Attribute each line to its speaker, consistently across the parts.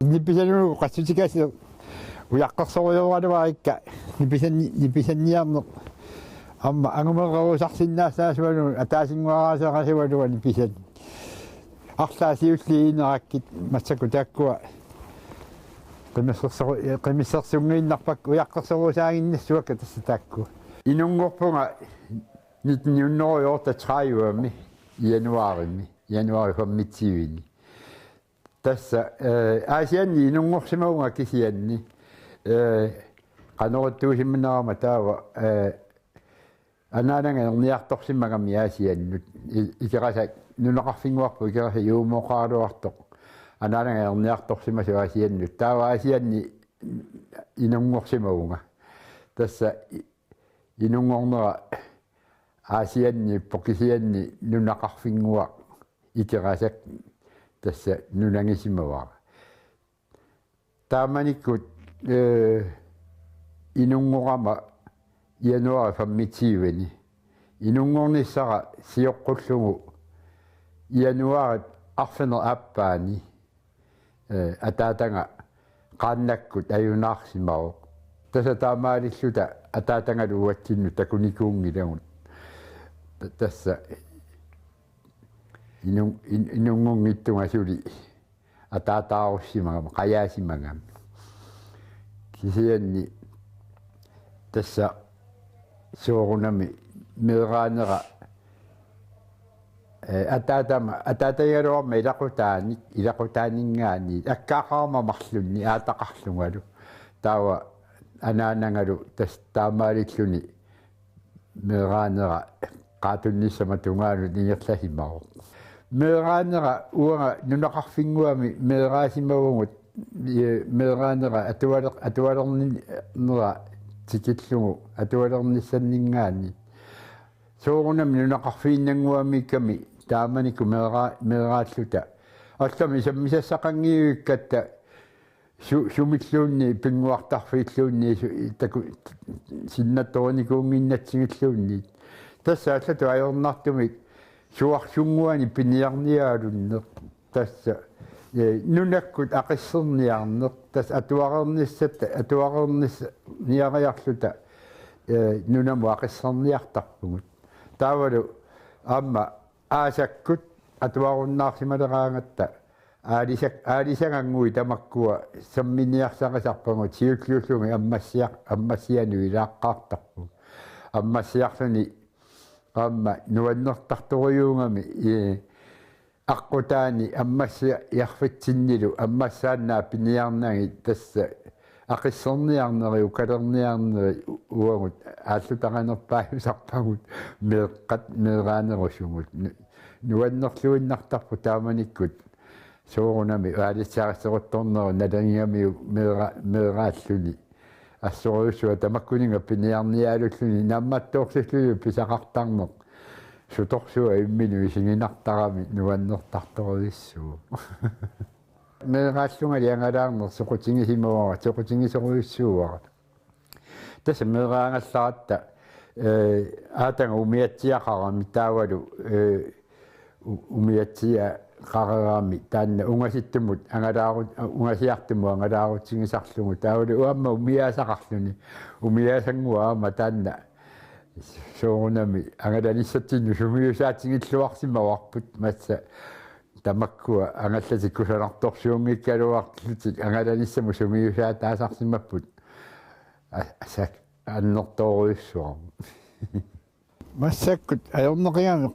Speaker 1: Nipisanu qassutikas uyaqqarsoruyoruanuarikka nipisanniarneq amma angumeqarusarsinnaassaasuanu ataasinguaraasaqasuanuga nipisan арлаасиуллиинераkkit массаку тааккуа qimissерсунгииннарпак уяqqерсорусаагиннассуака тасса таакку инунгорпунга 1900 траиуами януари фаммитсивини тасса аасианни инунгорсимауга кисианни qanorutuusimmannerama taava анаанангаерниарторсиммагами аасианнут икерасак нунеқарфингуарпу икераса юумоқаалуартоқ анаанангаерниарторсимасу аасианнут таава аасианни инунгорсимауга тасса инунгорнера аасианни покисианни нунеқарфингуа икерасак тасса нунангисимаваа тааманиккут инунгорама януари фаммитсивани инунгорниссара сиоққуллугу януари арфенер аппаани атаатанга qaannakкут аюнаарсимао таса таамаалиллута атаатангалу уатсинну такуникуунгилагун тасса инунгунгиттунгасули атаатааруссимагама қаяасимагам кисианни тасса соорунами мераанера атаатаяруарма илақутаанингаани аккаақарма марлунни аатақарлунгалу таава анаанангалу тас таамаалиллуни мераанера qaatunnissama tungaanu nigerlasimao meeraanera uanga nunaqarfinguami meeraasimavungut meeraanera atualerninera tikillugu atualernissanningaani soorunam nunaqarfiinnanguami kami taamaniku meeraalluta allami sammisassaqangiuikkatta sumilluunni pinguartarfiilluunni taku sinnattoronikuunginnatsingilluunni тасса аллату аёрнартумик суарсунгуани пиниарниаалуннеқ тасса нунаккут ақиссерниарнеқ тас атуарернис ниариарлута нунаму ақиссерниартарпугут таавалу аама аасаккут атуаруннаарсималераангатта аалисагангуи тамаккуа самминиарсақасарпагут сиуллууллуми аммассиану илааққаартарпу аммассиарлуни amma nuannertartoriungami аққутаани аммасса иарфатсиннилу аммассааннаа пиниарнаги тасса ақиссерниарнери укалерниарнери уагут ааллутақанерпааюсарпагут меэққат меэраанерусугут нуаннерлуиннартарпу тааманиккут соорунами аалиссаарissерутторнеру налангиамиу меэрааллуни ассориуссуа тамаккунинга пиниарниаалуллуни намматтоорсиллуи писақартарнеқ суторсуа иммину исигинартарами нуаннертарториссуу меэрааллунга лиангалаарнер соқутингисимаваа соқутингисоруйуссууара тасса меэраангалларатта аатанга умиатсиақарами таавалу умиатсиа qarerami taanna ungasittumut angalaaru ungasiartumu angalaarutsинgisарлугу таавалу уамма умиаасақарлуни умиаасангуаама таанна соорунами ангаланиссатсинну сумиусаатсигиллуарсимаварпут масса тамаккуа ангаллатиккусаларторсуунгиккалуарлутик ангаланиссаму сумиусаатаасарсимаппут асак аннерторуйуссуар массаккут аёрнериами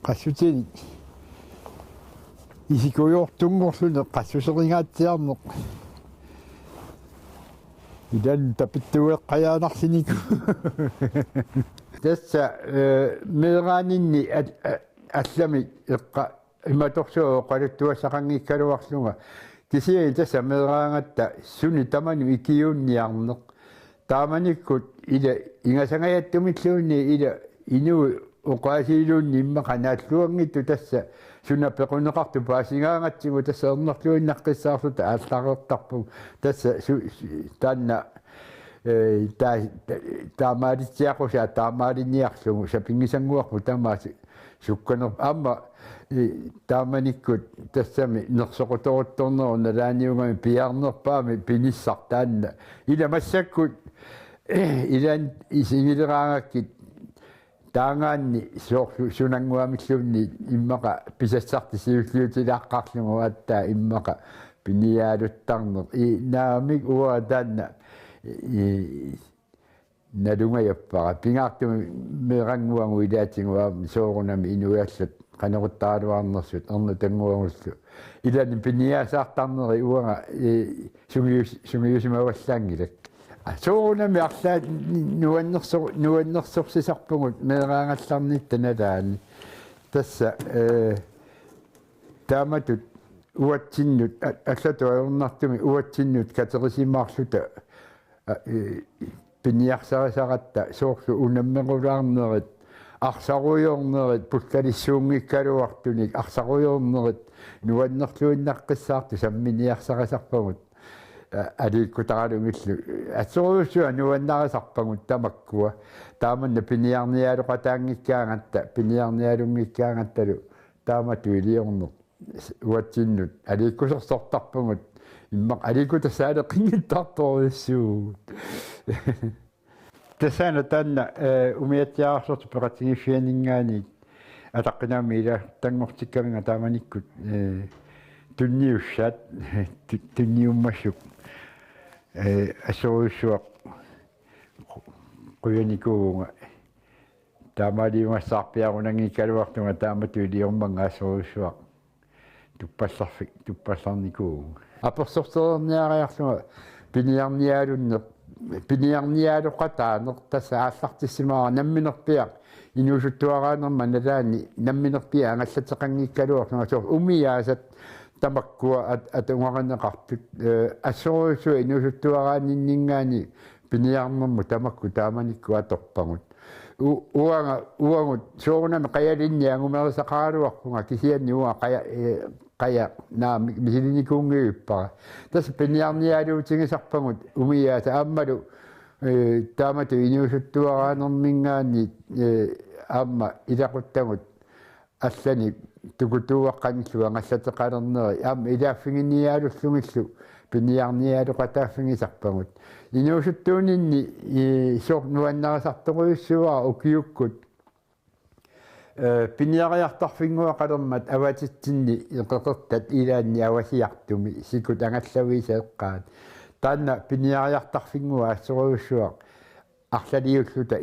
Speaker 1: qassutini isikuyortunngorlune qassусеригаатсиарнеқ идан тапиттуеққаяанарсинику тасса меэраанинни аллами эққа иматорсуо қалуттуассақангиккалуарлунга кисиа тасса меэраангатта суни таману икиуунниарнеқ тааманиккут ила ингасангаяттумиллуунни ила инуу уқаасиилуунни имма қанааллуангитту тасса суна пеқунеқарту паасингаангатсигу тасса ернерлуиннаққиссаарлута ааллареэртарпу тасса таанна таамаалитсиақуса таамаалинниарлугу сапингисангуарпу тамааси sukkanor amma taamanikut tassami nersoqotoruttorneru nalaaniungami piarnerpaami pinissartaanna ila massakkut ilan isingileraangakkit taangaanni sunanguamillunni immaqa pisassartisiulliutilaqqarlugu attaa immaqa piniaaluttarner naamik uwa taanna nalungayappara pingaartumi meeranguangu ilaatinguaa soorunami inuiallat qaneruttaaluarnersut ernu tanguangullu ilani piniaasaartarneri uanga sungiusimavallaangilak soorunami arlaa nuannersorsisarpungut meeraangallarnitta nalaani tassa taamatut uatsinnut allatuajornartumi uatsinnut katerisimaarluta piniarsarasaratta soorlu unammequlaarnerit arsaruyornerit pullalissuungikkaluartunik arsaruyornerit nuannerluinnaqqissaartu samminiarsarasarpagut aliikkutaqalungillu assuruussua nuannarasarpagut tamakkua taamanna piniarnialuqataangikkaangatta taamatu iliorner uatsinnut aliikkusorsortarpungut immaq aliikkutasaaleqinngittartoruissuut tassana tanna umiattiaarsortu peqatigifianingaani ataqqinaami ila tangortikkaminga taamanikkut tunniussat tunniummassuk assuruussuaq quyanikuunga taamaaliungassarpiarunangikkaluartunga taamatu iliormanga assuruussuaq tuppallarnikuunga apersortorniariarlunga piniarnialuqataaner tassa aallartissimaa namminerpiaq inuusuttuaraanerma nalaani namminerpia angallateqanngikkaluarlunga soor umiaasat tamakkua atungaqaneqartut assuruussua inuusuttuaraaninningaani piniarnermu tamakku taamanikku atorpangut uangut soorunami qayalinniangumerisaqaaluarpunga kisianni uanga qaya naam mihilinikuungiippara tas piniarnialuutigisarpangut umiaasa aammalu taamatu inuusuttuaraanermingaani aamma ilaquttagut allani tukutuuaqqanillu angallateqalerneri aamma ilaaffinginiaalullungillu piniarnialuqataaffingisarpangut inuusuttuuninni soor nuannarasartoruissuaa ukiukkut piniariartarfinguaqalermat avatitsinni iqeqertat ilaanni avasiartumi sikut angallaviisaeqqaat taanna piniariartarfingua assuruussuaq арлалиуллута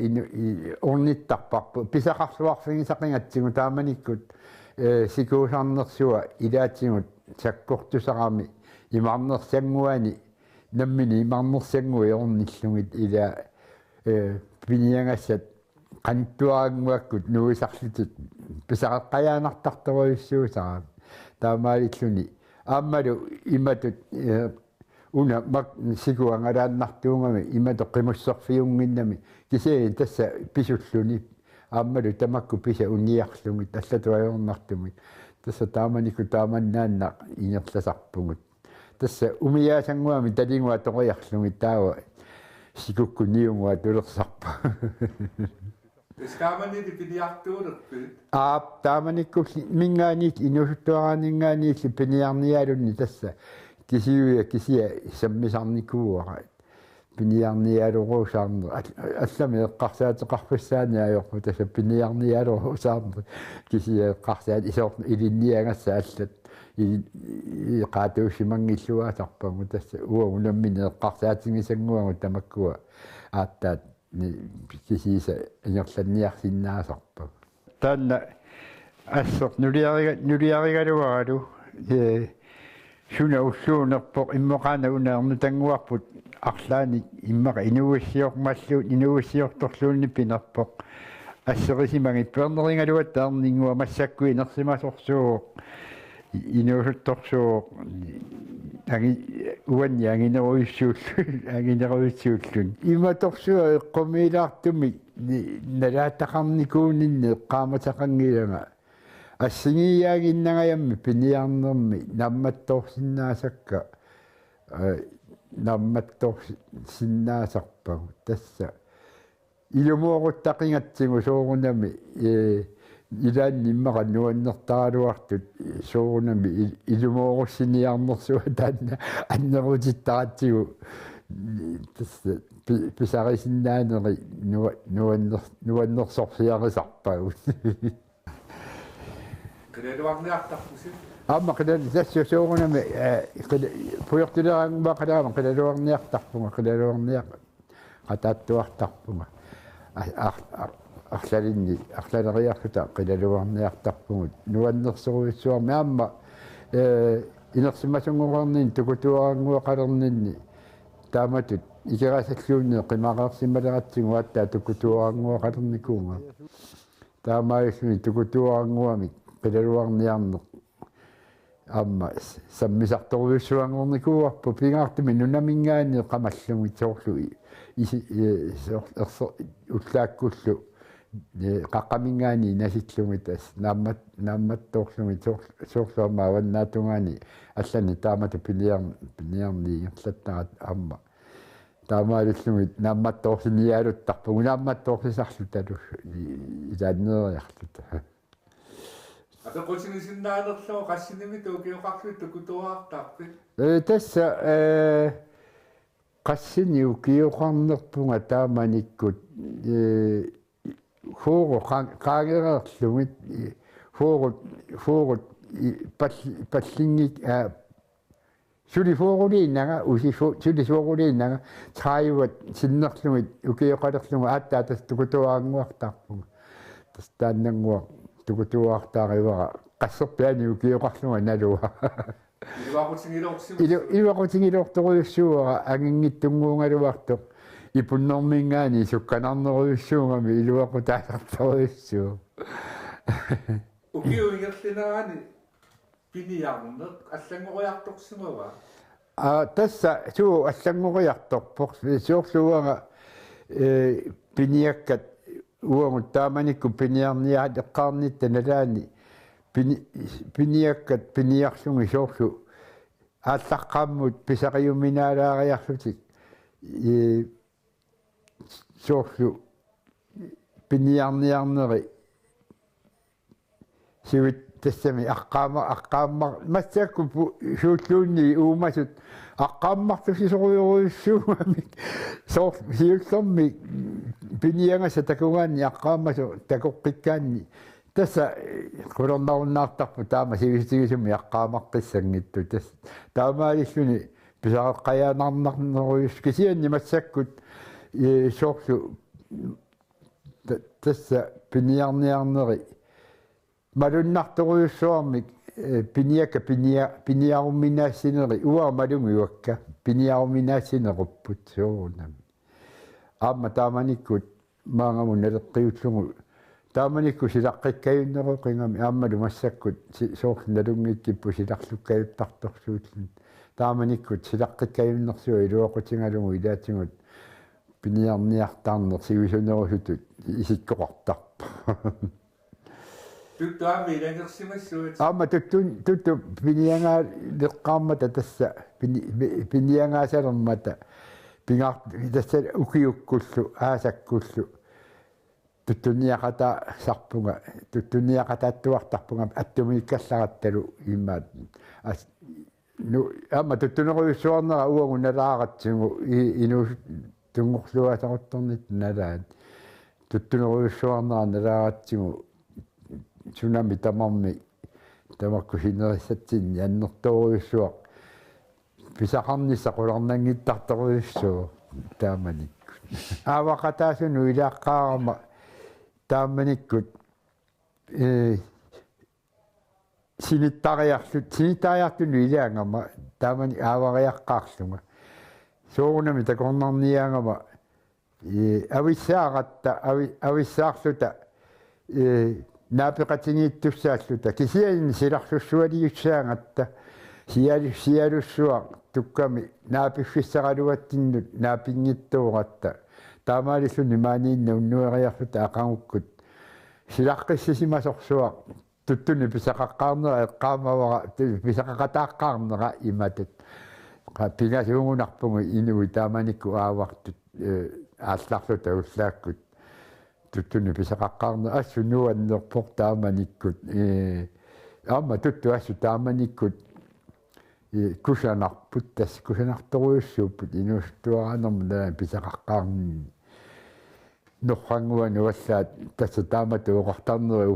Speaker 1: орнитtarparpu pisaqarluarfigisaqingatsigu taamanikkut sikuusarnersuа илаатигут саккортусарами имарнерсангуани наммини имарнерсангуи орниллугит ила пиниангассат qantuaranguakkut nuisarlutut pisaqaqqajaanartartoruissuusara taamaалиллуни ааммалу иматут una mak sikuangalaannartuungami imatu qimussorfiunginnami kisiin tassa pisulluni aammalu tamakku pisa uniarlungit allatuajornartumit tassa taamaniku taamannaanna inerlasarpungut tassa umiaasanguami talingua toqojarlungit taawa sikukkuniungua tulersarpa
Speaker 2: Taamani piniartuunerpi
Speaker 1: taamanikku mingaaniit inusuttuaraaningaaniillu piniarnialunni tassa kisia sammisarnikuuara piniarnialuruusaarner allami eqqarsaatеқарфиссааниаёрпу таса piniarnialuruusaarner kisia eqqarsaat isorn ilinniangassa аллат qaatuussimangilluaasarpagu tassa uagunamмини eqqarsaатингисангуагу тамаккуа ааттаат кисиса ингерланниарсиннаасарпа таанна ассер нулиаригалуаралу Suna ussuunerpoq immoqaana unaarnu tanguarput arlaani immaqa inuussiortorluunni pinerpoq ассерисимаги пернерингалуаттаарнингуа массаккуи нерсимасорсууоқ инуусутторсууоқ аги уанни агинеруиссууллун иматорсуа эққумилаартуми налаатақарникуунинни эққааматақангилага ассигиаагиннагаями пиниарнерми намматторсиннаасакка намматторсиннаасарпагу тасса илумуоруттақингатсигу соорунами ilan nimma nuannertaaluartut soorunami ilumoorussiniarnersuа taanna annerutittaqatigu tassa pisarisinnaaneri nuannersorsiarisarpagut
Speaker 2: qinaluarniartarpusit
Speaker 1: amma qilal tassu soorunami puyortuleraangma qalaama qilaluarniartarpunga qilaluarniaq qataattuartarpunga арлалериарсута қилалуарниартарпугут нуаннерсоруйссуарми аама инерсимасунгуқарнин тукутуарангуақалернинни тааматут икерасаллуунне қимақарсималератсигу аттаа тукутуарангуақалерникуунга таамааюсми тукутуарангуами қилалуарниарнеқ аама саммисарторуйссуангорникууарпу пингаартими нунамингаани қамаллуми соорлуи уллааккуллу qaqamingaani nasitlumitas naammattoorsumi soorluama avannaatugaani allani taamatu piliarni erlattarat aamma taamaalullumit naammattoorsinniaaluttarpugu naammattoorsisaarlu talu ilaanneeriarluta
Speaker 2: атоқусинисиннааnerloo qassinnimi tuukiuqarlu tukutuaartarpi
Speaker 1: тасса qassini ukiuqarnerpunga taamanikut форо қаагерерлугит форо паллингик сули форулииннага сули форулииннага тааюват синнерлугит укиоқалерлуга ааттаа тас тукутуаангуартарпуга тас тааннангуа тукутуаартааривара qassерпиани укиоқарлуга налуа илуақутингилорторуйуссууара ангингиттунгуунгалуартоқ ипуннэрмингаани сукканарнеруйуссуугами илуақутааларторуйуссуу
Speaker 2: укиуингерлинаани пиниарнеқ аллангориарторсимава
Speaker 1: тасса суу аллангориарторпор суурлуага пиниаккат уангут тааманикку пиниарниаат эққарнитта налаани пиниаккат пиниарлуги соорлу ааллаққааммут писариуминаалаариарлутик соорлу пиниарниарнери сивит тассами аққаама массаакку сууллуунни уумасут аққааммартусисоруйоруйуссуугами соор сиуллерми пиниангаса такугаанни аққаамасу такоққиккаанни тасса кулернаруннаартарпу таама сивисигисуми аққаамаққиссангитту тас таамаалиллуни писаққаяанарнарнеруйус кисианни массаккут соорлу тасса пиниарниарнери малуннарторуйуссуармик пиниаруминаассинери уаа малунгиуакка пиниаруминаассинеруппут соорунам аама тааманиккут маангаму налеққиуллугу тааманикку силаққиккаюннеру қингами ааммалу массаккут соорлу налунгиккиппу силарлуккаюттарторсуутлун тааманиккут силаққиккаюннерсуа илуақутингалугу илаатингут пиниарниартаарнер сивисунерусутут исиккоқартарпа
Speaker 2: туттуами илангерсимассуут
Speaker 1: аама тутту пиниангаа леққармата тасса пиниангаасалермата пингаар тасса укиуккуллу аасаккуллу туттуниақата сарпунга туттуниақатааттуартарпунга аттумиккалларатталу иммаат ну аама туттунеруйуссуарнера уагу налааратсигу ину тунгорлуасарутторнит налаат туттунеруйуссуарнера налааратсигу цунами тамарми тамакку хинерissatsin аннерторуйуссуа писақарниссақуларнангиттарторуйуссуу тааманикку аавақатаасуну илааққаарама тааманиккут синиттариарлут илаангама таамани аавариаққаарлунга соорунами такорнарниаангама ависсааратта ависсаарлута наапеқатинииттуссааллута кисиани силарлуссуалиуссаангатта сиалуссуа тукками наапиффиссаралуаттиннут наапингиттууратта таамаалиллуни maaниинна уннуериарлута ақангуккут силаққиссисимасорсуа туттуни писақаққарнера эққаамавара писақақатааққарнера иматут пигасуугунарпугу инуи тааманикку аавартут аалларлута уллааккут tuttuni pisaqaqqaarna assunuannerpoq taamanikkut aama tuttu assu taamanikkut kusanarput tass kusanartoruussuupput inuustuaranermuna pisaqaqqaarni norranguani wallaat tassa taamatu oqartarneri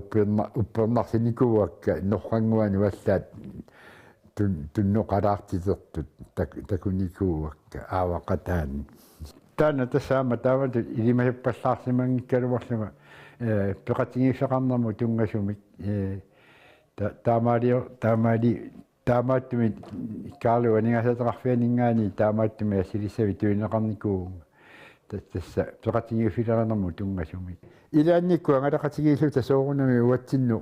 Speaker 1: uppernarsinikuakka norranguani wallaat tunnoqalaartisertut takunikuakka aawaqataani taana tassaama taamatu ilimajappallaarsimangikkaluarluga peqatigiisaqarnermu tungasumik taamaattumi Karlu aningasataqarfianingaani taamaattumi assilissavi tuineqarnikuunga tassa peqatigiufilerannermu tungasumik ilaannikku angalaqatigiillu tasoorunami uatsinnu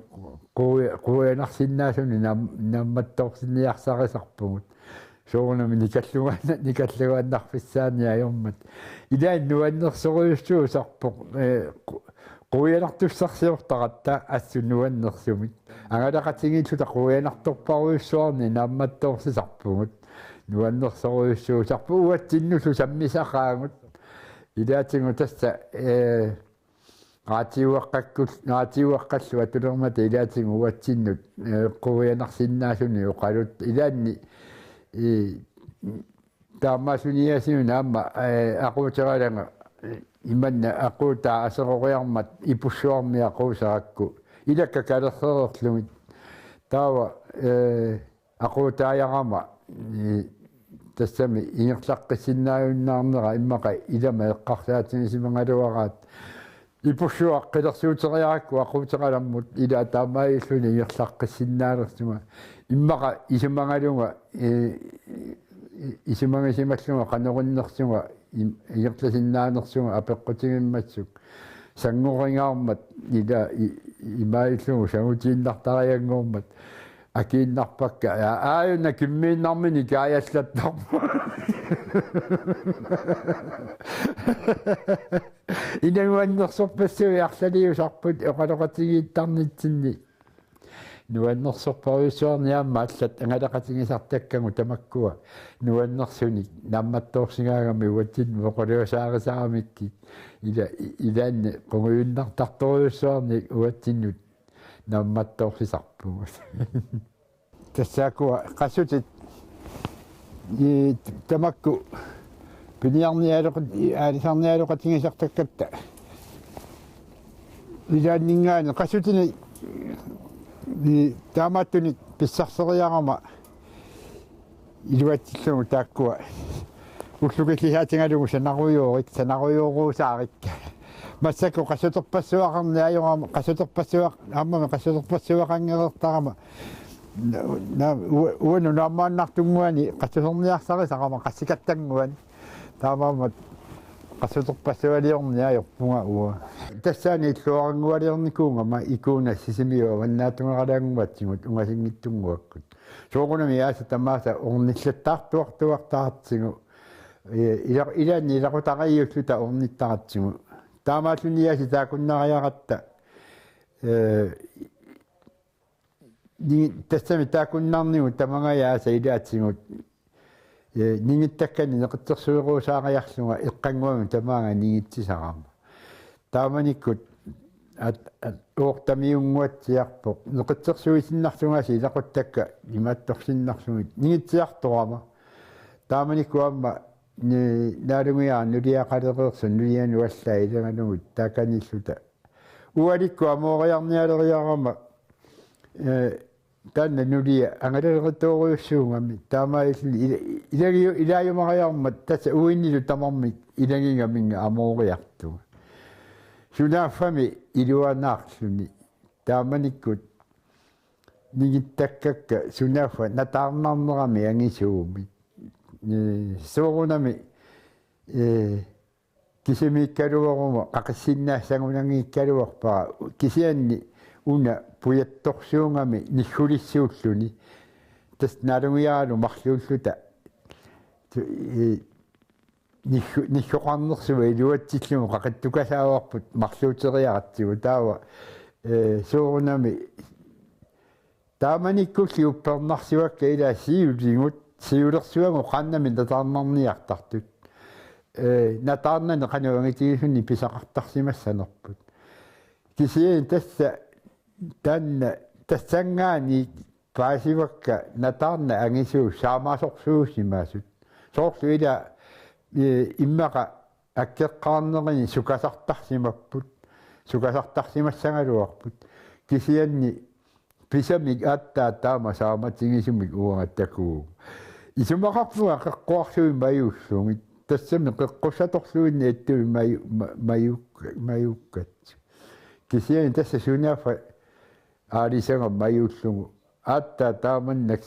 Speaker 1: quuyanarsinnaasuni naammattoorsinniarsaqisarpugut soorunami nikallugaannarfissaani ajormat ilaan nuannersoruyussuu quuyanartussarsiortaqatta assunuannersumik angalaqatigiilluta quuyanartorparuyussuarni naammattoorsiserpugut nuannersoruyussuusarpu uatsinnusu sammisaqaangut ilaatingu tassa ngaatiuaqqallu atulermata ilaatingu uatsinnut quuyanarsinnaasuni uqalut ilaanni taammaasuniaasinu naamma aquuteralanga imanna aquutaa aseroriarmat ipussuarmi aquusarakku ilakka kalerrererlugit taawa aquutaayarama tassami ingerlaqqissinnaayunnaarnera immaqa ilama eqqarsaatigisimangaloaraat ipussuaq qilersuuteriarakku aquuterallammut ila taammaayilluni ingerlaqqissinnaalersuma immaqa isumangalunga isumangisimalluga qanorunnersunga ingerlasinnaanерсуга апеққутигимматсук сангорингаармат ила имаиллугу сагутииннартариангуурмат акииннарпакка ааюна киммииннармини кааяслаттарма инагуаннерсорпассуи арлалиусарпут оқалоқатигииттарнитсинни nuannersorpariussuarniaamma allat angalaqatigisartakkangу tamakkuа nuannersunik naammattoorsigaagami uatsin moqoliusaarisaaramikki ilaanni qunguyunnartartoriussuarnik uatsinnut naammattoorсисарпугут тассаакуа qassуtit tamakku piniarniaaloqatigisartakkatта ilaanningaani qassutini таамааттуни писсарсериарама илуатсиллугу тааккуа уллукиллисаатингалугу санаруйоруусаарикка массаку qassuterpassuaqarniajorama qassuterpassuaq ааммами qassuterpassuaqангерертарама уану наамааннартунгуани qassусерниарсарисарама qassикаттангуани таамаамат qassuterpassualiorniajorpunga уа тассаани иллуарангуалиорникуунгама икууна сисимиуа ваннаатунгараангуатсигут унгасингиттунгуаккут соогунами яаса тамааса орниллаттаартуартуартаартсигу илаанни илакутариуллута орниттаратсигу таамааллуниаси таакуннариаратта тассами таакуннарнигу тамангаяаса илаатсигут нингиттаккани неқитсерсуеруусаариарлунга эққангуами тамаанга нингитсисарама тааманиккут оортамиунгуатсиарпоқ неқитсерсуисиннарсунгаси илақуттакка имаатторсиннарсугит нингитсиарторама тааманиккуамма наалугиаа нулиақалеқерсун нулиану аллаа иленгалугут тааканиллута уаликку амоориарниалериарама таанна нулия ангалеритоориуссуугами таамаилли илааюмариармат таса уиннилу тамармик илагингаминга амоориартуга сунааффами илуанаарлуни тааманиккут нигиттаккакка сунааффа натаарнаарнерами ангисууми соорунами кисимиккалуорума қақиссиннаассагунангиккалуарпара кисианни уна пуятторсуунгами ниггулиссууллуни тас налугиаралу марлууллута ниггоқарнерсуа илуатсиллугу қақаттукасааварпут марлуутериаратсигу таава соорунами тааманиккулли уппернарсуакка илаа сиулингут сиулерсуагу қаннами натаарнарниартартут натаарнани қануангитигисунни писақартарсимассанерпут kisiin tassangaani paasivakka natarna angisuu saamasorsuusimaasut soorsuila immaqa akkeqqaarnerini sukasartarsimapput sukasartarsimassangaluarput kisianni pisamik attaa taama saamatingisumik uangattakuu isumaqarpuga qeqquarsuin mayuussungit tassami qeqqussatorluinni attui mayukkat kisian tässä sunafa aalisanga mayuullugu attaa taamannak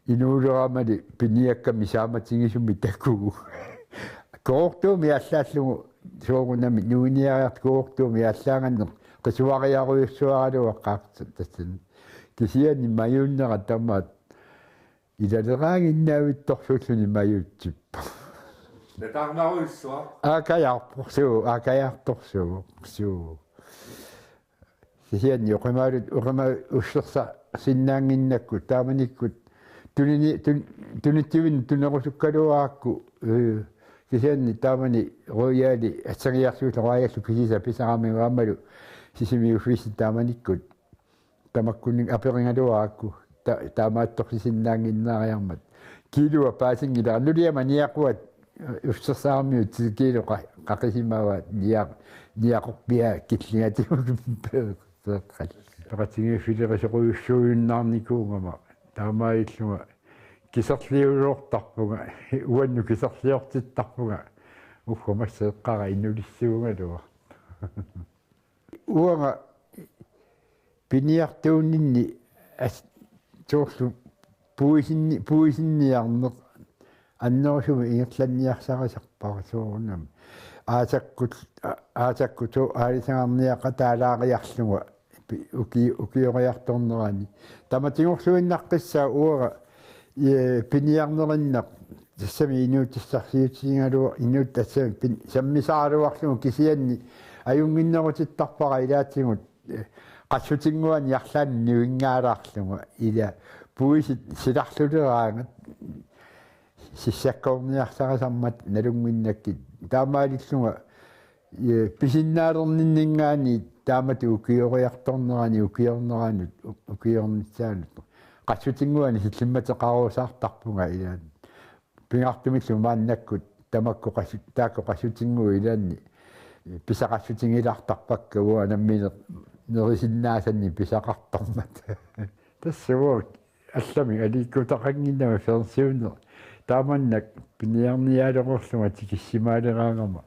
Speaker 1: inuuleramali piniakkami saamatingisummi takuu koortuumi allaallugu soorunami nuuniariart koortuumi allaanganneq qisuariaruissuaraluaqqaaqta tassan kisianni mayuunnera tamaat ilaleraanginnaavittorsulluni mayuutsippa
Speaker 2: Netarnaruissua.
Speaker 1: Akajartorsuu. Kisianni uqima ussersa sinnaanginnakku taamanikkut tunittivin tunerusukkaluaakku kisianni taamani royaali atsangiarsuut royallu kisisa pisaramigaamalu sisimi uffiisi taamanikkut tamakkunning aperingaluaakku taamaattorsisinnaanginnaariarmat kiilua paasingila annuliamaniaquat ussersaarmiut kiilu qaqisimaavaat niaqorpia killingatimut Ratingi filerisoruissuunnarnikuungama taamaillunga kiserliuluortarpunga uannu kiserliortittarpunga uffamasseeqqara innulissuungalua uanga piniartuunninni soorlu puisinniarneq annerusumi ingerlanniarsarasarpara soorunam aasakkut aalisangarniaqa taalaariarlunga ukioriartornerani tamatingorluinnaqqissaa uaga piniarnerinnaq tassami inuutissarsiutingalua inuut tassami sammisaaluarlugu kisianni ajunginnerutittarpara ilaatingut qassutinnguani arlaani niuingaalaarlugu ila puisit silarluleraangat sissakkorniarsarasarmat nalunginnakkit taamaalillunga pisinnaalerninningaani taamatu ukioriartornerani ukiornitsaanut qassutinnguani sillimmateqaruusaartarpunga ilaan pingartumillu maannakkut tamakku taakku qassutinngu ilaanni pisaqassutingilartarpakka uа nammine nerisinnaassanni pisaqartormat tassua allami aliikkutaqanginnama fersiunner taamannak piniarniaaleqorlunga tikissimaaleraangama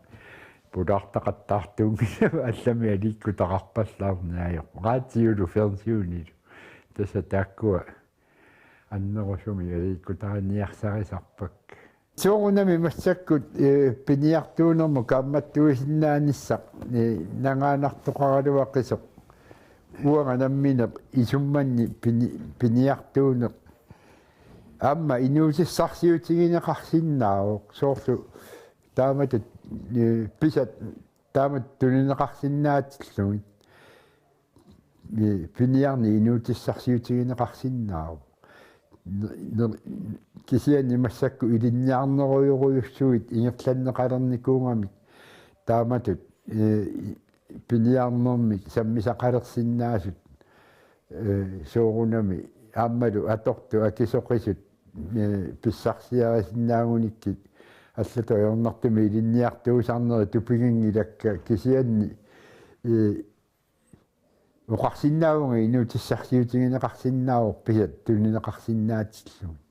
Speaker 1: pulartaqattaartuungilama allami aliikkutaqarpallaarniajoq raatiulu fersiunilu tassa taakkua annerusumi aliikkutaqanniarsarisarpak soorunami massakkut piniartuunermu kaammattuisinnaanissaq nangaanartoqaraluaqisoq uanga nammine isummanni piniartuuneq amma inuusissarsiutigineqarsinnaaroq soorlu taamatut pisat taamat tunineqarsinnaatilluit piniarni inuutissarsiutigineqarsinnaaroq kisianni massakku ilinniarneruyuruyussuit ingerlanneqalernikuungamik taamatut piniarnermi sammisaqalersinnaasut soorunami aammalu atortu akisoqisut pissarsiarisinnaagunikki allatu ajornartumi ilinniartuusarneri tupigingilakka kisianni uqarsinnaagunga inuutissarsiutigineqarsinnaaruq pisat tunineqarsinnaatillugut